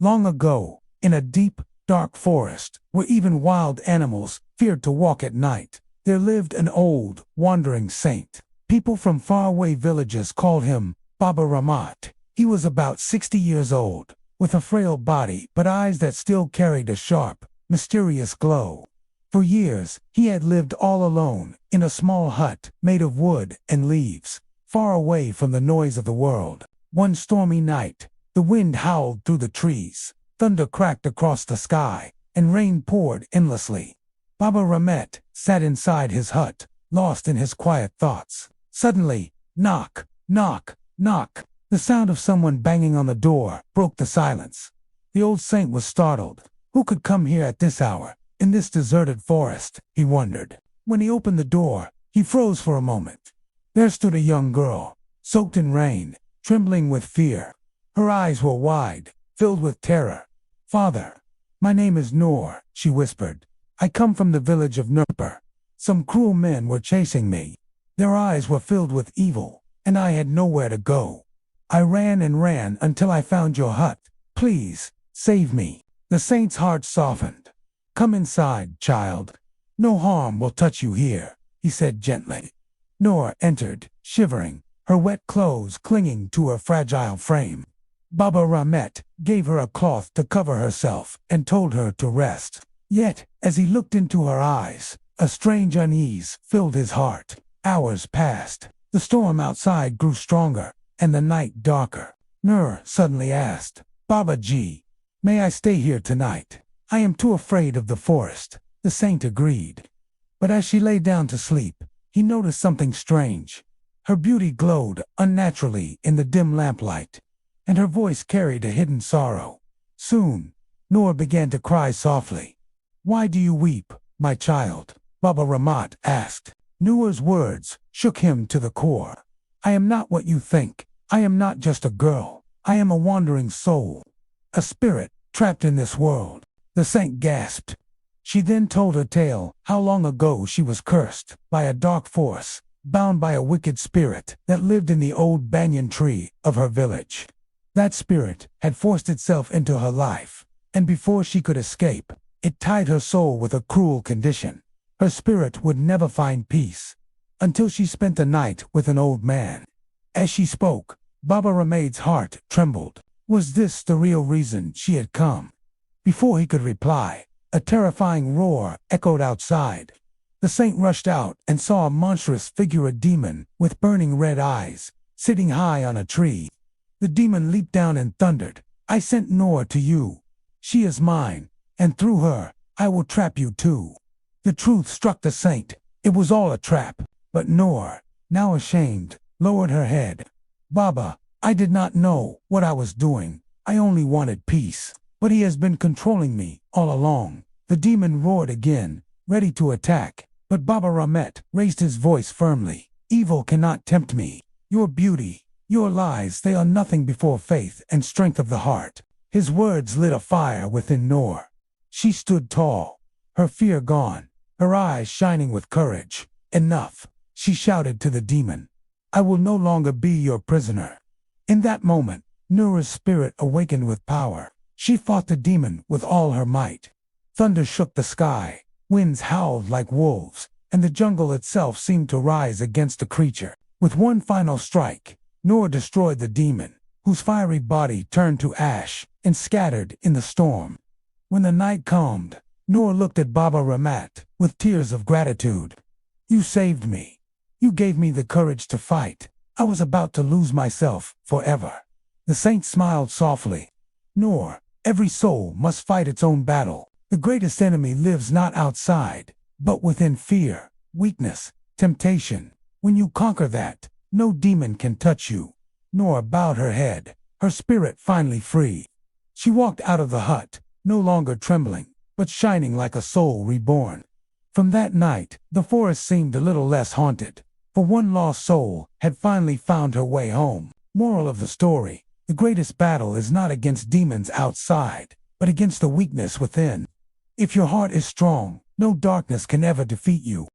Long ago, in a deep, dark forest, where even wild animals feared to walk at night, there lived an old, wandering saint. People from faraway villages called him Baba Rahmat. He was about 60 years old, with a frail body but eyes that still carried a sharp, mysterious glow. For years, he had lived all alone in a small hut made of wood and leaves, far away from the noise of the world. One stormy night, the wind howled through the trees, thunder cracked across the sky, and rain poured endlessly. Baba Rahmat sat inside his hut, lost in his quiet thoughts. Suddenly, knock, knock, knock. The sound of someone banging on the door broke the silence. The old saint was startled. Who could come here at this hour, in this deserted forest, he wondered. When he opened the door, he froze for a moment. There stood a young girl, soaked in rain, trembling with fear. Her eyes were wide, filled with terror. "Father, my name is Noor," she whispered. "I come from the village of Noor. Some cruel men were chasing me. Their eyes were filled with evil, and I had nowhere to go. I ran and ran until I found your hut. Please, save me." The saint's heart softened. "Come inside, child. No harm will touch you here," he said gently. Noor entered, shivering, her wet clothes clinging to her fragile frame. Baba Rahmat gave her a cloth to cover herself and told her to rest. Yet, as he looked into her eyes, a strange unease filled his heart. Hours passed. The storm outside grew stronger, and the night darker. Noor suddenly asked, "Baba Ji, may I stay here tonight? I am too afraid of the forest." The saint agreed. But as she lay down to sleep, he noticed something strange. Her beauty glowed unnaturally in the dim lamplight, and her voice carried a hidden sorrow. Soon, Noor began to cry softly. "Why do you weep, my child?" Baba Rahmat asked. Noor's words shook him to the core. "I am not what you think. I am not just a girl. I am a wandering soul, a spirit trapped in this world." The saint gasped. She then told her tale, how long ago she was cursed by a dark force, bound by a wicked spirit that lived in the old banyan tree of her village. That spirit had forced itself into her life, and before she could escape, it tied her soul with a cruel condition. Her spirit would never find peace, until she spent the night with an old man. As she spoke, Baba Rahmat's heart trembled. Was this the real reason she had come? Before he could reply, a terrifying roar echoed outside. The saint rushed out and saw a monstrous figure, a demon with burning red eyes, sitting high on a tree. The demon leaped down and thundered, "I sent Noor to you. She is mine, and through her, I will trap you too." The truth struck the saint. It was all a trap. But Noor, now ashamed, lowered her head. "Baba, I did not know what I was doing. I only wanted peace. But he has been controlling me all along." The demon roared again, ready to attack. But Baba Rahmat raised his voice firmly. "Evil cannot tempt me. Your beauty, your lies, they are nothing before faith and strength of the heart." His words lit a fire within Noor. She stood tall, her fear gone, her eyes shining with courage. "Enough," she shouted to the demon. "I will no longer be your prisoner." In that moment, Noor's spirit awakened with power. She fought the demon with all her might. Thunder shook the sky, winds howled like wolves, and the jungle itself seemed to rise against the creature. With one final strike, Noor destroyed the demon, whose fiery body turned to ash and scattered in the storm. When the night calmed, Noor looked at Baba Rahmat with tears of gratitude. "You saved me. You gave me the courage to fight. I was about to lose myself forever." The saint smiled softly. "Noor, every soul must fight its own battle. The greatest enemy lives not outside, but within fear, weakness, temptation. When you conquer that, no demon can touch you." Noor bowed her head, her spirit finally free. She walked out of the hut, no longer trembling, but shining like a soul reborn. From that night, the forest seemed a little less haunted, for one lost soul had finally found her way home. Moral of the story: the greatest battle is not against demons outside, but against the weakness within. If your heart is strong, no darkness can ever defeat you.